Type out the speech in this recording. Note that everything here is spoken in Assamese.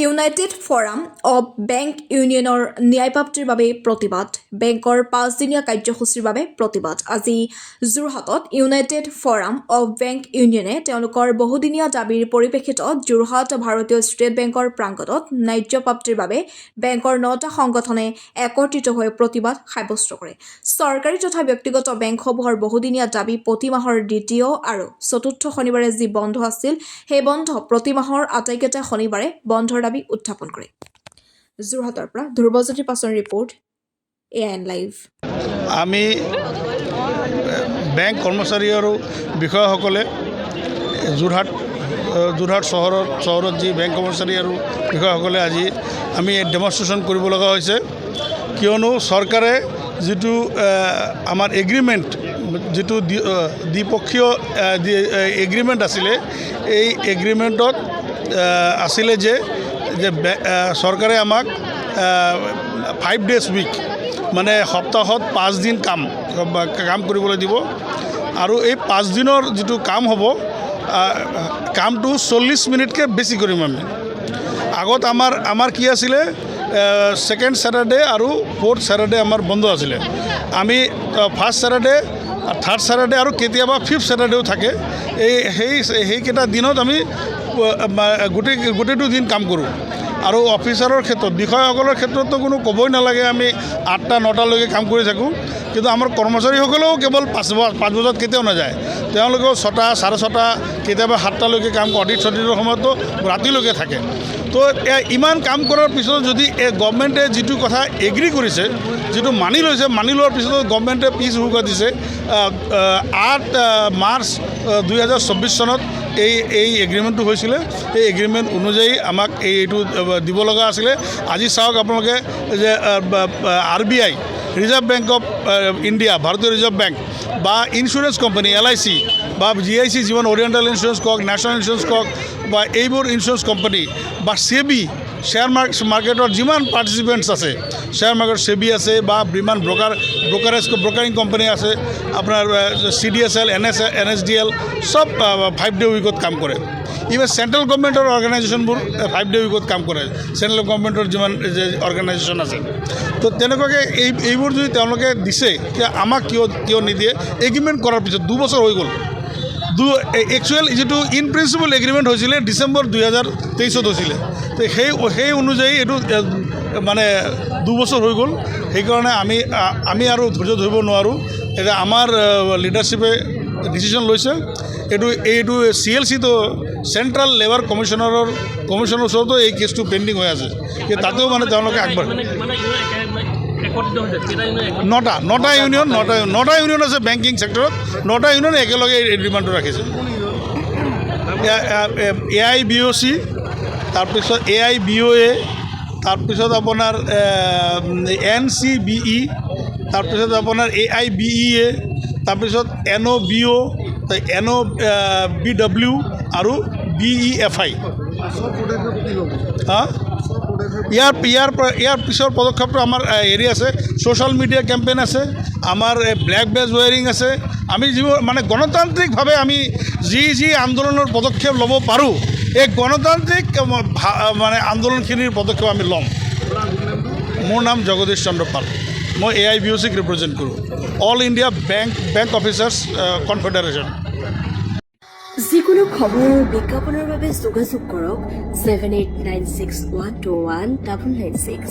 ইউনাইটেড ফৰাম অৱ বেংক ইউনিয়নৰ ন্যায়প্ৰাপ্তিৰ বাবে প্ৰতিবাদ বেংকৰ 5-দিনীয়া কাৰ্যসূচীৰ বাবে প্ৰতিবাদ আজি যোৰহাটত ইউনাইটেড ফৰাম অৱ বেংক ইউনিয়নে তেওঁলোকৰ বহুদিনীয়া দাবীৰ পৰিপ্ৰেক্ষিতত যোৰহাট ভাৰতীয় ষ্টেট বেংকৰ প্ৰাংগণত ন্যায্যপ্ৰাপ্তিৰ বাবে বেংকৰ 9টা সংগঠনে একত্ৰিত হৈ প্ৰতিবাদ সাব্যস্ত কৰে। চৰকাৰী তথা ব্যক্তিগত বেংকসমূহৰ বহুদিনীয়া দাবী প্ৰতি মাহৰ দ্বিতীয় আৰু চতুৰ্থ শনিবাৰে যি বন্ধ আছিল সেই বন্ধ প্ৰতি মাহৰ আটাইকেইটা শনিবাৰে বন্ধৰ দাবী উত্থাপন কৰে। যোৰহাটৰ পৰা ধ্ৰুৱজ্যোতি পাছৰ ৰিপৰ্ট AIN লাইভ। আমি বেংক কৰ্মচাৰী আৰু বিষয়াসকলে যোৰহাট চহৰত যি বেংক কৰ্মচাৰী আৰু বিষয়াসকলে আজি আমি ডেমনষ্ট্ৰেশ্যন কৰিব লগা হৈছে, কিয়নো চৰকাৰে যিটো আমাৰ এগ্ৰিমেণ্ট যিটো দ্বিপক্ষীয় এগ্ৰিমেণ্ট আছিলে, এই এগ্ৰিমেণ্টত আছিলে যে চৰকাৰে আমাক 5 days উইক মানে সপ্তাহত 5 দিন কাম কৰিবলৈ দিব আৰু এই 5 দিনৰ যিটো কাম হ'ব কামটো 40 মিনিটকৈ বেছি কৰিম আমি। আগত আমাৰ কি আছিলে, 2nd Saturday আৰু 4th Saturday আমাৰ বন্ধ আছিলে। আমি 1st Saturday 3rd Saturday আৰু কেতিয়াবা 5th Saturdayও থাকে। সেইকেইটা দিনত আমি গোটেইটো দিন কাম কৰোঁ। আৰু অফিচাৰৰ ক্ষেত্ৰত বিষয়াসকলৰ ক্ষেত্ৰততো কোনো ক'বই নালাগে, আমি 8টা-9টালৈকে কাম কৰি থাকোঁ। কিন্তু আমাৰ কৰ্মচাৰীসকলেও কেৱল 5 বজাত কেতিয়াও নাযায়, তেওঁলোকেও 6টা, 6:30, কেতিয়াবা 7টালৈকে কাম কৰে। অডিটৰ সময়তো ৰাতিলৈকে থাকে। তো ইমান কাম কৰাৰ পিছত যদি গভৰ্ণমেণ্টে যিটো কথা এগ্ৰী কৰিছে, যিটো মানি লোৱাৰ পিছত গভৰ্ণমেণ্টে পিছ হুকা দিছে 8 মাৰ্চ 2024 চনত এই এগ্ৰিমেণ্টটো হৈছিলে। এই এগ্ৰিমেণ্ট অনুযায়ী আমাক এইটো দিব লগা আছিলে। আজি চাওক আপোনালোকে যে RBI reserve bank of India, ভাৰতীয় ৰিজাৰ্ভ বেংক বা ইঞ্চুৰেঞ্চ কোম্পানী LIC বা GIC যিমান অৰিয়েণ্টেল ইঞ্চুৰেঞ্চ কওক, নেশ্যনেল ইঞ্চুৰেঞ্চ কওক বা এইবোৰ ইঞ্চুৰেঞ্চ কোম্পানী বা SEBI শ্বেয়াৰ মাৰ্কেটৰ যিমান পাৰ্টিচিপেণ্টছ আছে, শ্বেয়াৰ মাৰ্কেট SEBI আছে বা যিমান ব্ৰকাৰিং কোম্পানী আছে, আপোনাৰ CDSL, NSDL চব 5 day উইকত কাম কৰে। ইভেন চেণ্ট্ৰেল গভৰ্ণমেণ্টৰ অৰ্গেনাইজেশ্যনবোৰ 5 day উইকত কাম কৰে, চেণ্ট্ৰেল গভৰ্ণমেণ্টৰ যিমান অৰ্গেনাইজেশ্যন আছে। তো তেনেকুৱাকৈ এইবোৰ যদি তেওঁলোকে দিছে, আমাক কিয় নিদিয়ে? এগ্ৰিমেণ্ট কৰাৰ পিছত 2 বছৰ হৈ গ'ল। একচুৱেল যিটো ইন প্ৰিন্সিপল এগ্ৰিমেণ্ট হৈছিলে ডিচেম্বৰ 2023 হৈছিলে। তো সেই অনুযায়ী এইটো মানে 2 বছৰ হৈ গ'ল। সেইকাৰণে আমি আৰু ধৈৰ্য ধৰিব নোৱাৰোঁ। এতিয়া আমাৰ লিডাৰশ্বিপে ডিচিশ্যন লৈছে, এইটো CLC-তো চেণ্ট্ৰেল লেবাৰ কমিশ্যনৰ ওচৰতো এই কেছটো পেণ্ডিং হৈ আছে। তাতেও মানে তেওঁলোকে আগবাঢ়ে। 9টা ইউনিয়ন আছে বেংকিং ছেক্টৰত। 9টা ইউনিয়ন একেলগে এই ডিমাণ্ডটো ৰাখিছে। AIBOC, তাৰপিছত AIBOA, তাৰপিছত আপোনাৰ NCBE, তাৰপিছত আপোনাৰ AIBEA, তাৰপিছত NOBO, NOBW আৰু BEFI। ইয়াৰ পিছৰ পদক্ষেপটো আমাৰ হেৰি আছে, ছ'চিয়েল মিডিয়া কেম্পেইন আছে, আমাৰ ব্লেক বেজ ৱেৰিং আছে। আমি যিবোৰ মানে গণতান্ত্ৰিকভাৱে আমি যি আন্দোলনৰ পদক্ষেপ ল'ব পাৰোঁ, এই গণতান্ত্ৰিক মানে আন্দোলনখিনিৰ পদক্ষেপ আমি ল'ম। মোৰ নাম জগদীশ চন্দ্ৰ পাল, মই AIBOC-ক ৰিপ্ৰেজেণ্ট কৰোঁ, all India bank officers confederation. যিকোনো খবৰ আৰু বিজ্ঞাপনৰ বাবে যোগাযোগ কৰক 7896121996।